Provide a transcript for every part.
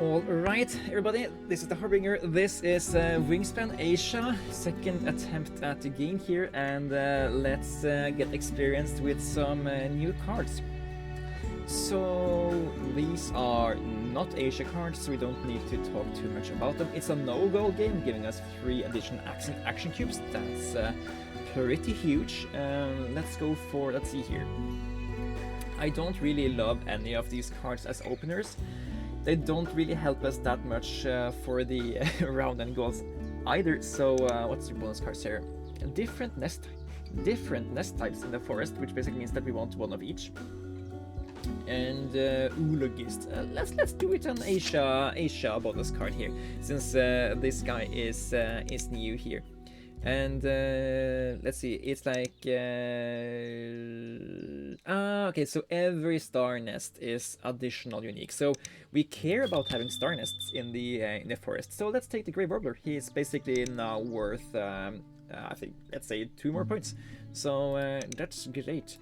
Alright, everybody, this is the Harbinger. This is Wingspan Asia, second attempt at the game here, and let's get experienced with some new cards. So, these are not Asia cards, so we don't need to talk too much about them. It's a no-go game, giving us 3 additional action cubes. That's pretty huge. Let's see here. I don't really love any of these cards as openers. They don't really help us that much for the round and goals either. So what's the bonus cards here? Different nest types in the forest, which basically means that we want one of each. And rougelikes. Let's do it on Asia bonus card here, since this guy is new here. And let's see, it's like okay, so every star nest is additional unique, so we care about having star nests in the forest. So let's take the gray warbler. He's basically now worth I think, let's say 2 more points, so that's great.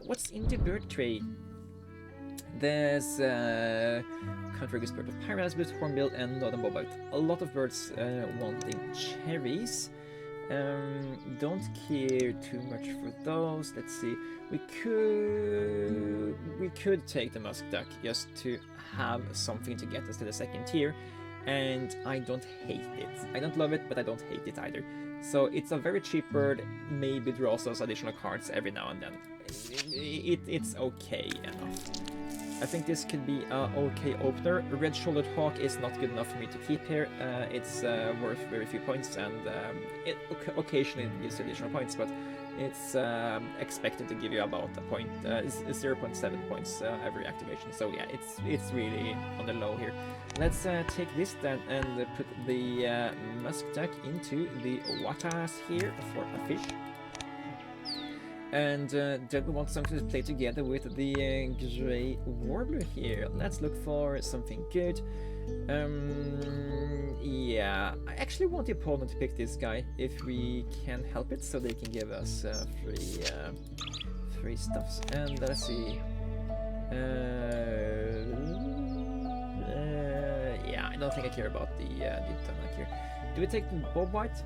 What's in the bird tray? There's Country Bird of Paradise, Hornbill, and Northern Bobite. A lot of birds wanting cherries. Don't care too much for those. Let's see. We could take the musk duck just to have something to get us to the second tier, and I don't hate it. I don't love it, but I don't hate it either. So it's a very cheap bird. Maybe draws us additional cards every now and then. It's okay enough. I think this could be an okay opener. Red-shouldered hawk is not good enough for me to keep here. It's worth very few points, and it occasionally gives additional points, but it's expected to give you about a point, 0.7 points every activation. So yeah, it's really on the low here. Let's take this then and put the musk duck into the waters here for a fish. And then we want something to play together with the grey warbler here. Let's look for something good. Yeah, I actually want the opponent to pick this guy if we can help it, so they can give us free stuffs. And let's see. Yeah, I don't think I care about the Dunlock here. Do we take the Bob White?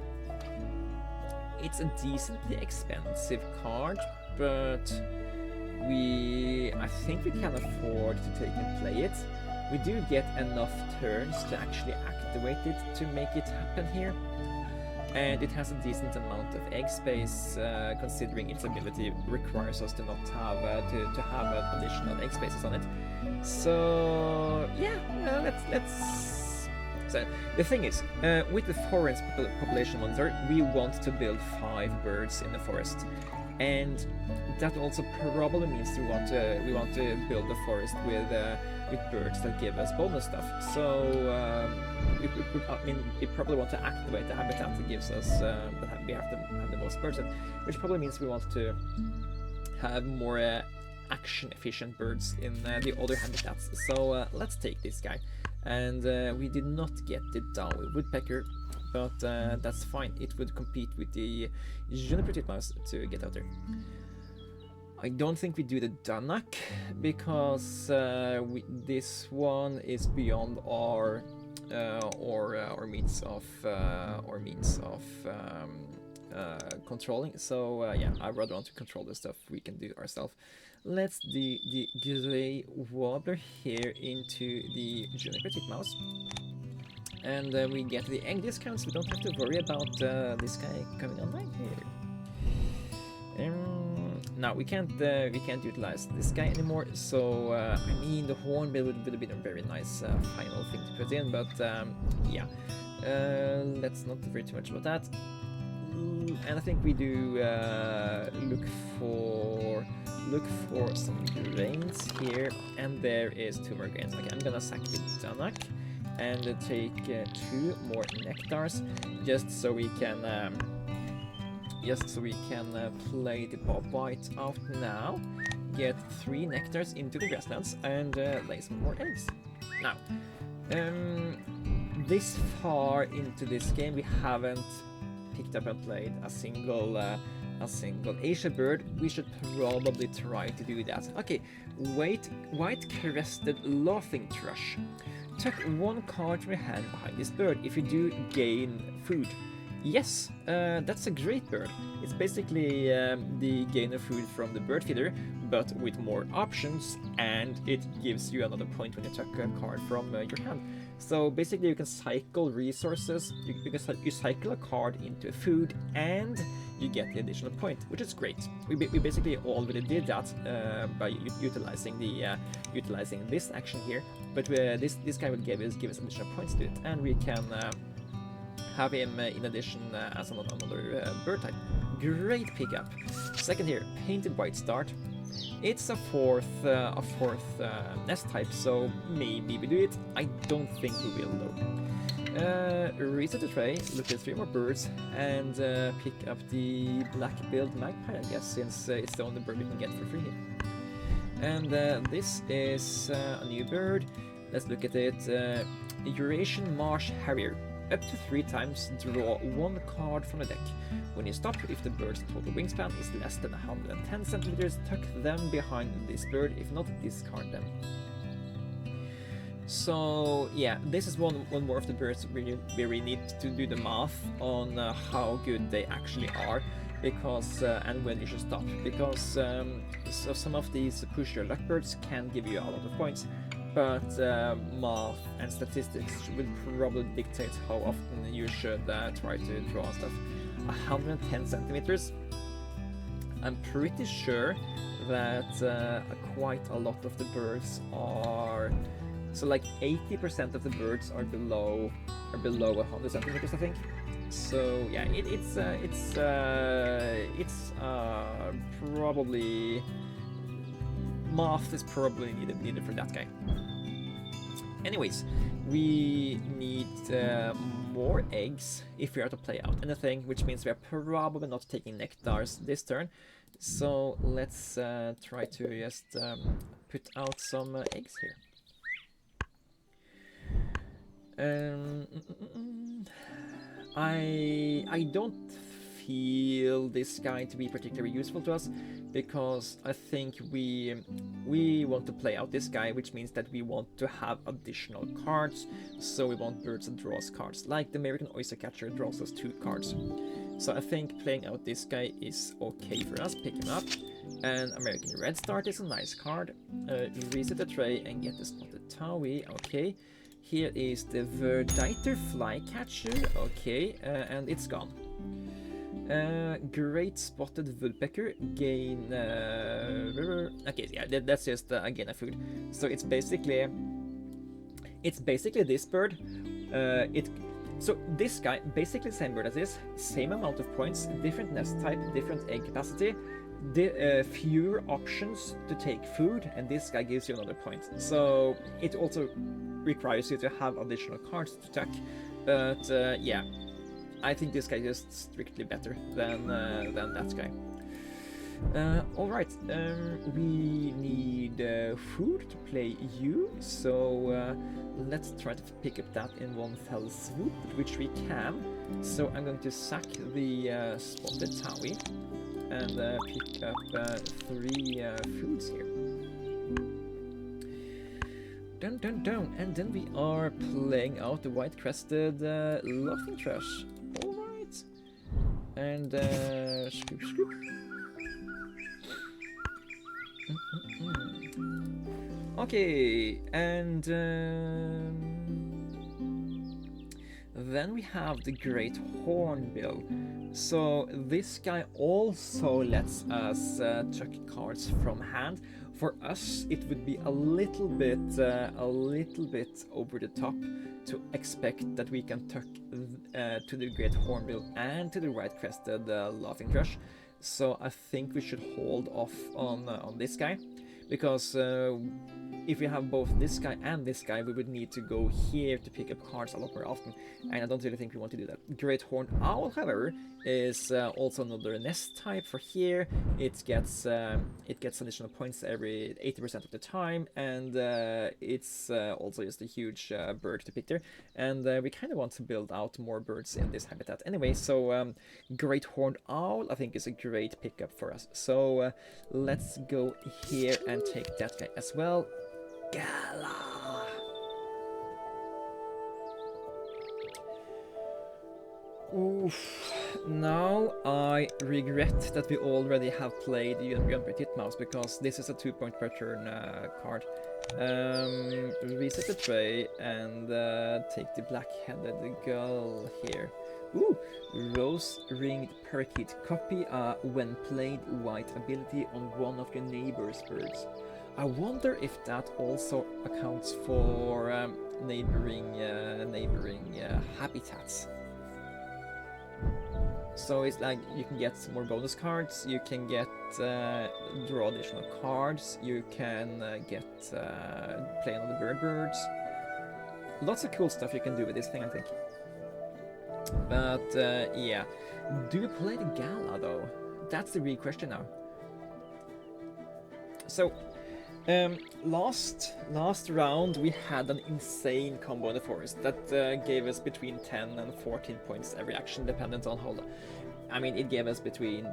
It's a decently expensive card, but I think we can afford to take and play it. We do get enough turns to actually activate it to make it happen here. And it has a decent amount of egg space, considering its ability requires us to not have to have additional egg spaces on it. So yeah, let's. So the thing is, with the forest population monitor, we want to build 5 birds in the forest, and that also probably means we want to build the forest with birds that give us bonus stuff. So we probably want to activate the habitat that gives us we have to have the most birds, which probably means we want to have more action efficient birds in the other habitats. So let's take this guy. And we did not get the downward woodpecker, but that's fine. It would compete with the juniper titmouse to get out there. I don't think we do the Dunnock because this one is beyond our means of controlling. So yeah, I'd rather want to control the stuff we can do ourselves. Let's do the grey warbler here into the juniper titmouse, and we get the egg discounts. We don't have to worry about this guy coming online here. Now we can't utilize this guy anymore. So I mean, the hornbill would have been a very nice final thing to put in, but yeah, let's not worry too much about that. And I think we do look for some grains here, and there is 2 more grains. Okay, I'm gonna sack the Dunnock and take 2 more nectars, just so we can play the Bob White out now, get 3 nectars into the grasslands, and lay some more eggs. Now, this far into this game, we haven't picked up and played a single Asia bird. We should probably try to do that. Okay, white crested laughing thrush. tuck one card from your hand behind this bird. If you do, gain food. Yes, that's a great bird. It's basically the gain of food from the bird feeder, but with more options, and it gives you another point when you tuck a card from your hand. So basically you can cycle resources, you cycle a card into a food, and you get the additional point, which is great. We basically already did that by utilizing this action here, but this guy will give us additional points to it, and we can have him in addition as another bird type. Great pickup. Second here, painted white start. It's a fourth nest type, so maybe we do it. I don't think we will though. Reset the tray, look at 3 more birds, and pick up the black-billed magpie, I guess, since it's the only bird we can get for free here. And this is a new bird. Let's look at it. Eurasian Marsh Harrier. Up to 3 times, draw 1 card from the deck. When you stop, if the bird's total wingspan is less than 110 centimeters, tuck them behind this bird. If not, discard them. So yeah, this is one more of the birds where we need to do the math on how good they actually are, because and when you should stop, because so some of these push your luck birds can give you a lot of points, but math and statistics will probably dictate how often you should try to draw stuff. 110 centimeters. I'm pretty sure that quite a lot of the birds are, so like 80% of the birds are below 100 centimeters, I think. So yeah, it's probably math is probably needed for that guy. Anyways, we need more eggs if we are to play out anything, which means we are probably not taking nectars this turn. So let's try to just put out some eggs here. I don't feel this guy to be particularly useful to us, because I think we want to play out this guy, which means that we want to have additional cards. So we want birds that draws cards, like the American Oyster Catcher draws us 2 cards. So I think playing out this guy is okay for us. Pick him up. And American Red Start is a nice card. Reset the tray and get the spotted Towie. Okay. Here is the Verditer Flycatcher. Okay, and it's gone. Great Spotted Woodpecker, gain okay, yeah, that's just again a food. So it's basically this bird. So this guy, basically the same bird as this, same amount of points, different nest type, different egg capacity, fewer options to take food, and this guy gives you another point. So it also requires you to have additional cards to tuck, but yeah, I think this guy is just strictly better than that guy. Alright, we need food to play you, so let's try to pick up that in one fell swoop, which we can. So I'm going to sack the spotted Towie and pick up 3 foods here. Dun dun dun, and then we are playing out the white-crested laughing thrush. Alright. And scoop scoop. Okay, and then we have the great hornbill. So this guy also lets us chuck cards from hand. For us, it would be a little bit over the top to expect that we can tuck to the great hornbill and to the white-crested laughing thrush. So I think we should hold off on this guy, because if we have both this guy and this guy, we would need to go here to pick up cards a lot more often, and I don't really think we want to do that. Great Horned Owl, however, is also another nest type for here. It gets additional points every 80% of the time, and it's also just a huge bird to pick there. And we kind of want to build out more birds in this habitat anyway. So Great Horned Owl, I think, is a great pickup for us. So let's go here and take that guy as well. Gala. Oof. Now I regret that we already have played the Unpredictability Titmouse, because this is a 2-point per turn card. Reset the tray and take the black-headed gull here. Ooh, rose-ringed parakeet. Copy a when played white ability on one of your neighbor's birds. I wonder if that also accounts for neighboring habitats. So it's like you can get some more bonus cards, you can get draw additional cards, you can get play on the birds. Lots of cool stuff you can do with this thing, I think. But yeah, do we play the gala though? That's the real question now. So last round we had an insane combo in the forest that gave us between 10 and 14 points every action, dependent on how. I mean, it gave us between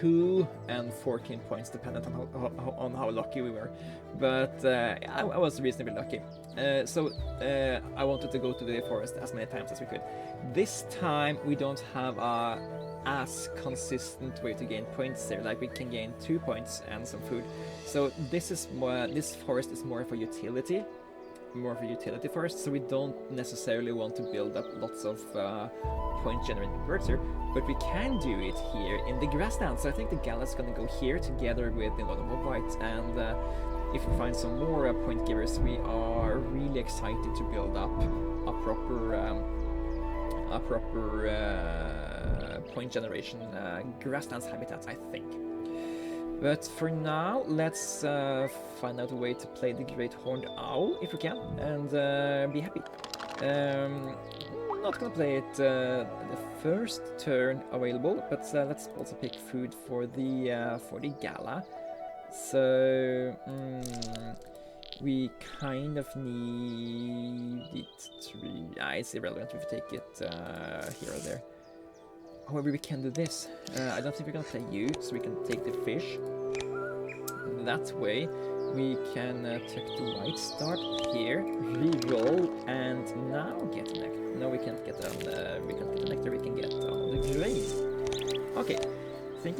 2 and 14 points, dependent on how lucky we were. But I was reasonably lucky. So I wanted to go to the forest as many times as we could. This time we don't have a as consistent way to gain points there. Like we can gain 2 points and some food. So this is more. This forest is more of a utility. Forest, so we don't necessarily want to build up lots of point generating birds here, but we can do it here in the grassland. So I think the gala is going to go here together with the White, and if we find some more point givers, we are really excited to build up a proper point generation grasslands habitat, I think. But for now, let's find out a way to play the Great Horned Owl, if we can, and be happy. Not gonna play it the first turn available, but let's also pick food for the gala. So we kind of need it to be. It's irrelevant if we take it here or there. However, we can do this. I don't think we're gonna play you, so we can take the fish. That way, we can take the white start here, re-roll, and now get the nectar. No, we can't get the nectar. We can get the grain. Okay, think.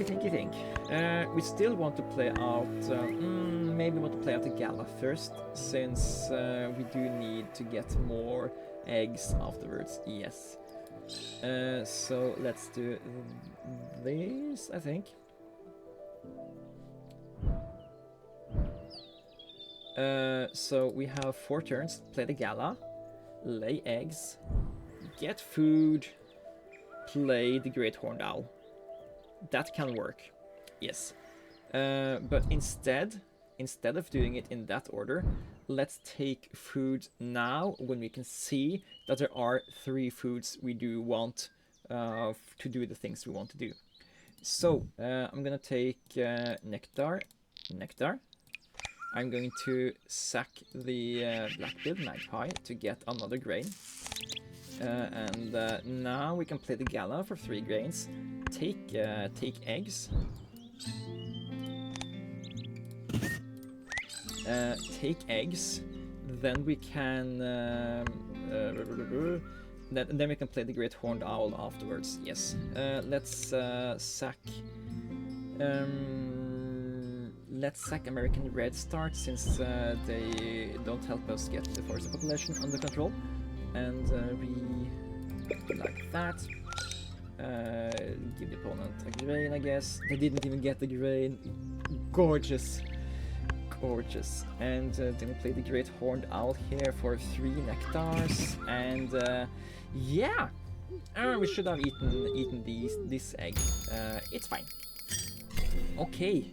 We still want to play out. Maybe we want to play out the gala first, since we do need to get more eggs afterwards. Yes. So let's do this, I think. So we have 4 turns. Play the gala, lay eggs, get food, play the Great Horned Owl. That can work, yes. But instead of doing it in that order, let's take food now when we can see that there are 3 foods we do want to do the things we want to do. So I'm gonna take nectar. I'm going to sack the black-billed magpie to get another grain. And now we can play the gala for 3 grains. Take eggs. Take eggs. Then we can then we can play the Great Horned Owl afterwards. Yes. Let's sack. Let's sack American Red Start, since they don't help us get the forest population under control. And like that. Give the opponent a grain, I guess. They didn't even get the grain. Gorgeous. And then we play the Great Horned Owl here for 3 nectars. And yeah, we should have eaten this egg. It's fine. Okay.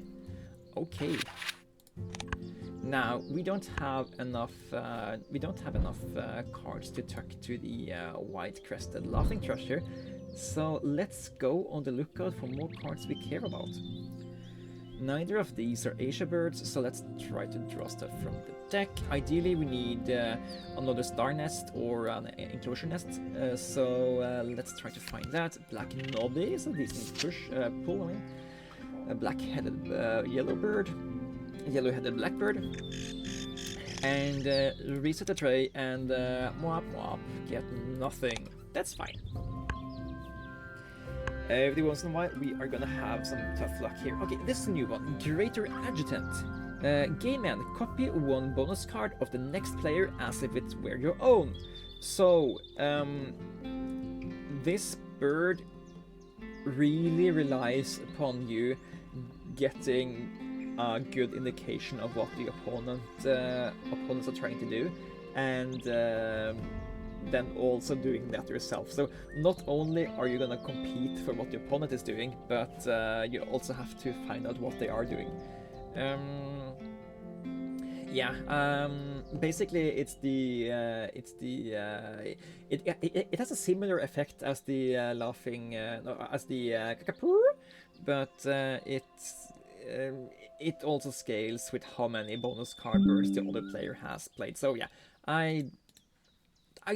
Now we don't have enough. Cards to tuck to the white-crested laughing thrush here. So let's go on the lookout for more cards we care about. Neither of these are Asia birds, so let's try to draw stuff from the deck. Ideally, we need another star nest or an enclosure nest. So let's try to find that. Black noddy is a decent pull. I mean. A black-headed yellow-headed blackbird, and reset the tray and mwop, get nothing. That's fine. Every once in a while, we are gonna have some tough luck here. Okay, this is a new one. Greater Adjutant. Game end. Copy one bonus card of the next player as if it were your own. So, this bird really relies upon you getting a good indication of what the opponents are trying to do, and then also doing that yourself. So not only are you gonna compete for what the opponent is doing, but you also have to find out what they are doing. Basically, it has a similar effect as the Cookabora, but it also scales with how many bonus card birds the other player has played. So yeah, I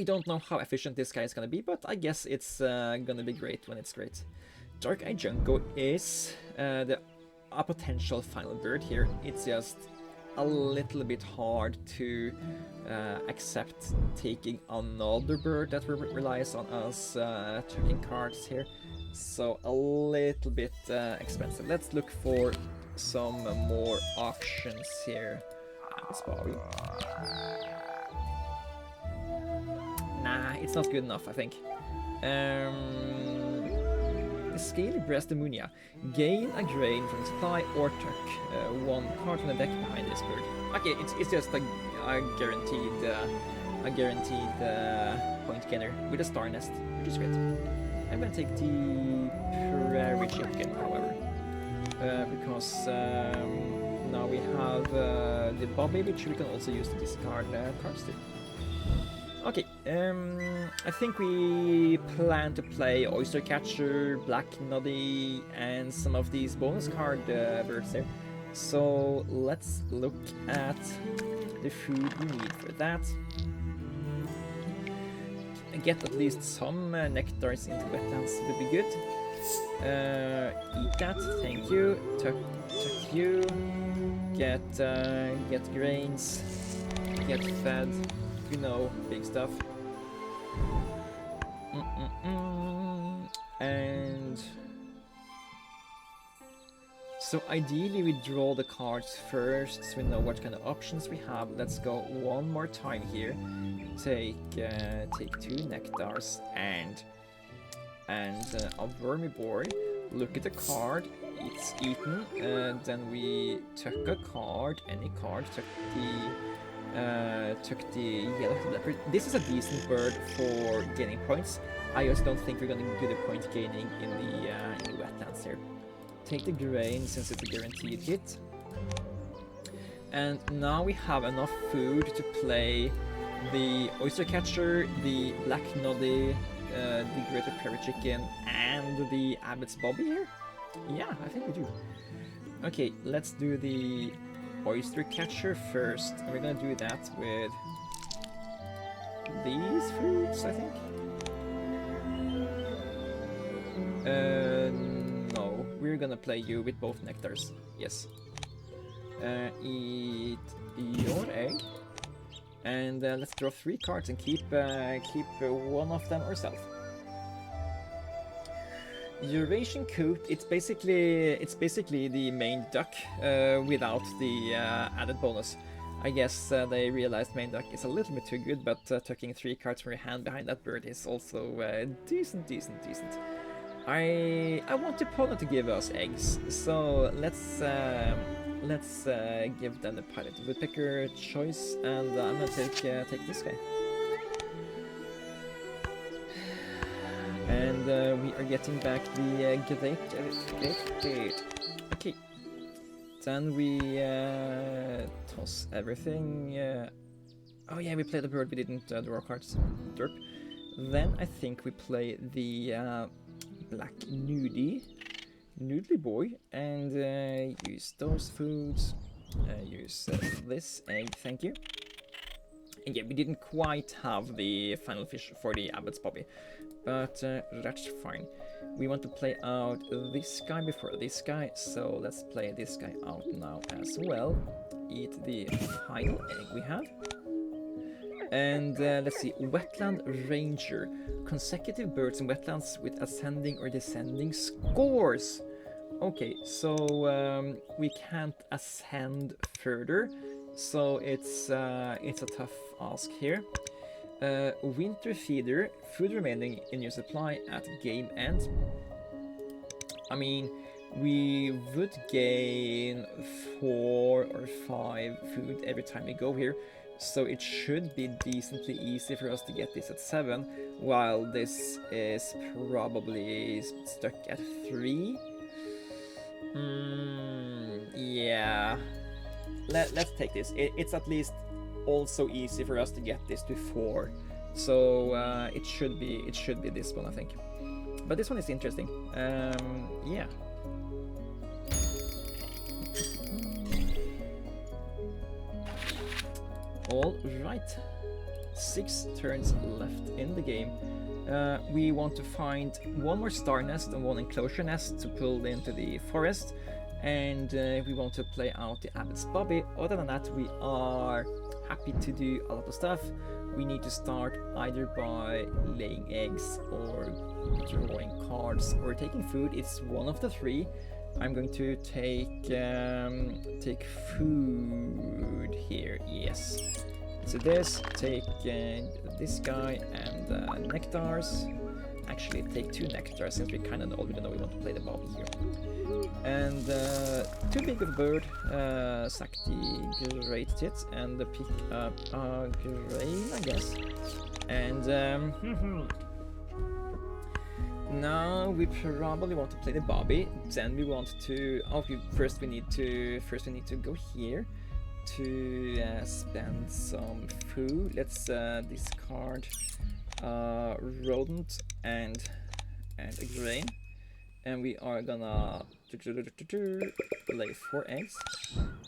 don't know how efficient this guy is gonna be, but I guess it's gonna be great when it's great. Dark Eye Junko is a potential final bird here. It's just a little bit hard to accept taking another bird that relies on us checking cards here. So a little bit expensive. Let's look for some more options here. Nah, it's not good enough, I think. Scaly Breast Ammonia. Gain a grain from supply or tuck one card from the deck behind this bird. Okay, it's just a guaranteed point gainer with a star nest, which is great. I'm gonna take the Prairie Chicken, however, because now we have the Bobby, which we can also use to discard cards too. Okay, I think we plan to play Oyster Catcher, Black Noddy, and some of these bonus card birds there. So let's look at the food we need for that. Get at least some nectars into wetlands would be good. Eat that, thank you. Tuck you. Get grains. Get fed. You know, big stuff. And so ideally we draw the cards first so we know what kind of options we have. Let's go one more time here. Take two nectars and a Vermibor. Look at the card. It's eaten. Then we took a card, any card. Took the yellow leopard. This is a decent bird for gaining points. I just don't think we're gonna do the point gaining in the wetlands here. Take the grain since it's a guaranteed hit. And now we have enough food to play the Oyster Catcher, the Black Noddy, the Greater Prairie Chicken, and the Abbott's Bobby here? Yeah, I think we do. Okay, let's do the Oyster Catcher first. And we're gonna do that with these fruits, I think. No, we're gonna play you with both nectars. Yes. Eat your egg. And let's draw 3 cards and keep one of them ourselves. Eurasian coot. It's basically the main duck without the added bonus. I guess they realized main duck is a little bit too good, but tucking 3 cards from your hand behind that bird is also decent. I want the opponent to give us eggs, so let's give them the Pilot Woodpecker choice, and I'm gonna take this guy. And we are getting back the great. Okay. Then we toss everything. Oh yeah, we played the bird. We didn't draw cards. Derp. Then I think we play the Black Noodly boy, and use those foods. Use this egg. Thank you. And yeah, we didn't quite have the final fish for the Abbott's Bobby, but that's fine. We want to play out this guy before this guy, so let's play this guy out now as well. Eat the final egg we have. And let's see, wetland ranger. Consecutive birds in wetlands with ascending or descending scores. Okay, so we can't ascend further, so it's a tough ask here. Winter feeder, food remaining in your supply at game end. I mean, we would gain 4 or 5 food every time we go here, so it should be decently easy for us to get this at 7, while this is probably stuck at 3. Yeah. Let's take this. It's at least also easy for us to get this to 4, so it should be this one, I think. But this one is interesting. Yeah. All right. 6 turns left in the game. We want to find 1 more star nest and 1 enclosure nest to pull into the forest, and we want to play out the abbot's bobby. Other than that, we are happy to do a lot of stuff. We need to start either by laying eggs or drawing cards or taking food. It's one of the 3. I'm going to take food here. Yes. So this, take this guy and nectars. Actually, take 2 nectars since we kind of already know we want to play the bobby here. And too big of a bird, sack the great tits and pick up a grain, I guess. And now we probably want to play the bobby. Then we want to. First we need to go here to spend some food. Let's discard rodent and a grain, and we are gonna lay 4 eggs.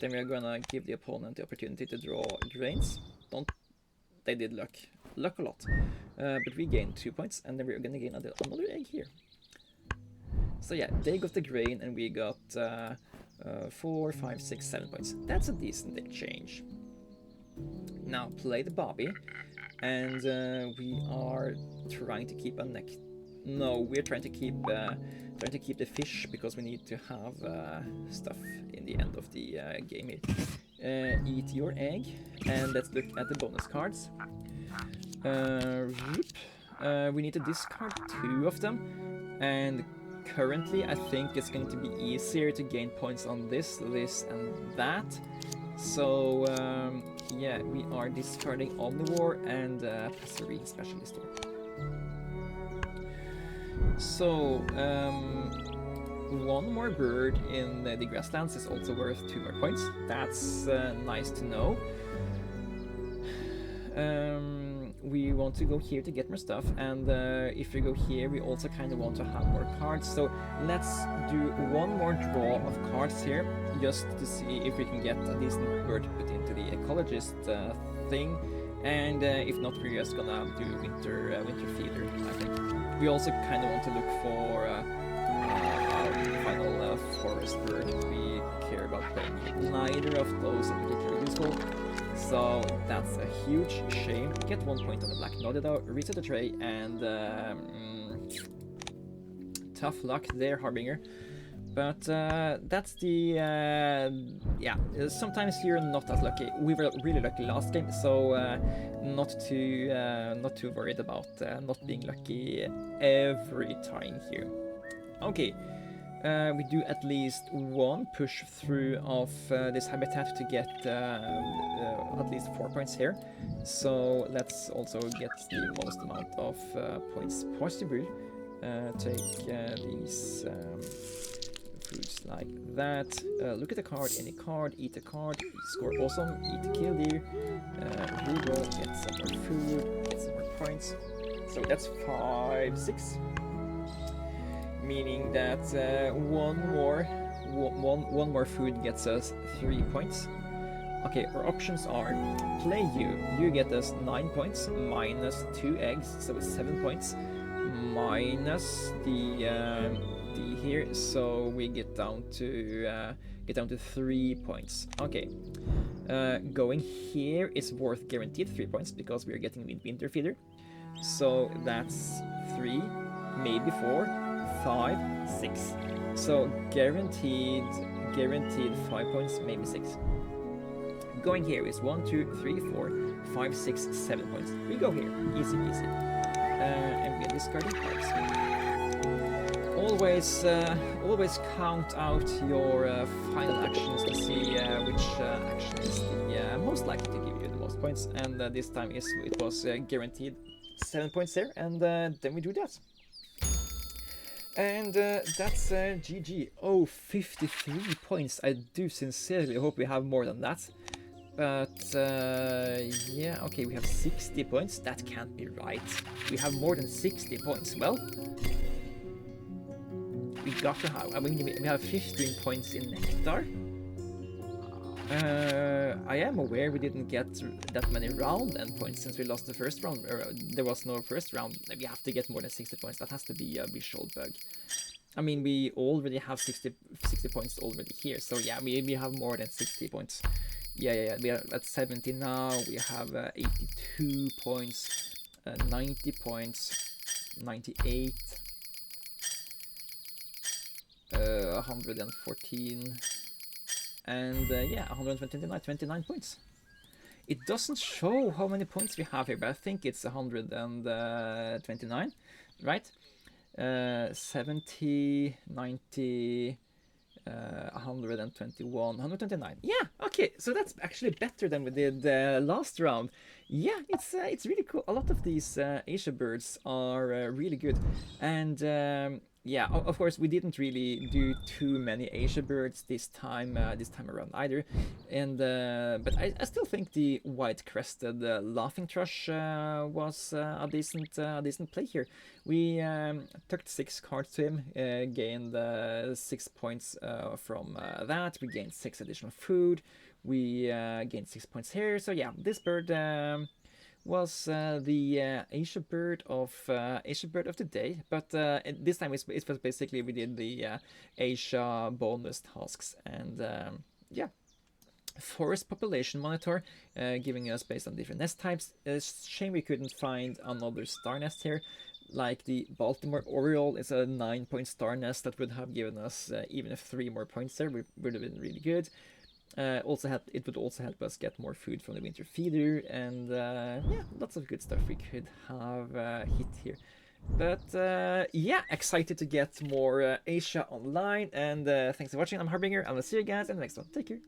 Then we are gonna give the opponent the opportunity to draw grains. They did luck a lot, but we gained 2 points, and then we're gonna gain another egg here. So yeah, they got the grain and we got 4, 5, 6, 7 points. That's a decent exchange. Now play the bobby, and we are trying to keep a No, we're trying to keep the fish because we need to have stuff in the end of the game here. Eat your egg, and let's look at the bonus cards. We need to discard 2 of them, and currently I think it's going to be easier to gain points on this, and that. So yeah, we are discarding Omnivore and Passerine Specialist here. So 1 more bird in the grasslands is also worth 2 more points. That's nice to know. We want to go here to get more stuff, and if we go here we also kind of want to have more cards, so let's do 1 more draw of cards here just to see if we can get a decent bird to put into the ecologist thing, and if not, we're just gonna do winter feeder, I think. We also kind of want to look for final forest bird we care about playing. Neither of those are particularly useful, so that's a huge shame. Get 1 point on the black Nodido, reset the tray, and tough luck there, Harbinger. But that's the yeah. Sometimes you're not as lucky. We were really lucky last game, so not too worried about not being lucky every time here. Okay. We do at least 1 push through of this habitat to get at least 4 points here. So let's also get the most amount of points possible. Take these foods like that. Look at the card, any card, eat a card, score awesome, eat a kill deer, reroll, get some more food, get some more points. So that's 5, 6. Meaning that one more food gets us 3 points. Okay, our options are play you. You get us 9 points minus 2 eggs, so it's 7 points. Minus the here, so we get down to It's down to 3 points. Okay. Going here is worth guaranteed 3 points because we are getting winter feeder. So that's 3, maybe 4, 5, 6. So guaranteed 5 points, maybe 6. Going here is 1, 2, 3, 4, 5, 6, 7 points. We go here, easy peasy. And we are discarding cards. Always count out your final actions to see which action is the most likely to give you the most points. And this time it was guaranteed 7 points there, and then we do that. And that's GG. Oh, 53 points. I do sincerely hope we have more than that. But yeah, okay, we have 60 points. That can't be right. We have more than 60 points. Well, we got to have, I mean, we have 15 points in nectar. I am aware we didn't get that many round end points since we lost the first round. There was no first round. We have to get more than 60 points. That has to be a visual bug. I mean, we already have 60 points already here. So yeah, we have more than 60 points. Yeah. We are at 70 now. We have 82 points, 90 points, 98. 114 and yeah, 129 points. It doesn't show how many points we have here, but I think it's 129, right? 70, 90, 121, 129. Yeah, okay, so that's actually better than we did last round. Yeah, it's really cool. A lot of these Asia birds are really good, and yeah, of course we didn't really do too many Asia birds this time around either, and but I still think the white-crested laughing thrush was a decent play here. We took 6 cards to him, gained 6 points from that. We gained 6 additional food. We gained 6 points here. So yeah, this bird was the Asia bird of the day, but this time it was basically we did the Asia bonus tasks, and yeah, forest population monitor giving us based on different nest types. It's a shame we couldn't find another star nest here. Like the Baltimore Oriole is a 9-point star nest that would have given us even 3 more points there. Would have been really good. It would also help us get more food from the winter feeder, and yeah, lots of good stuff we could have hit here. But yeah, excited to get more Asia online, and thanks for watching. I'm Harbinger. I will see you guys in the next one. Take care.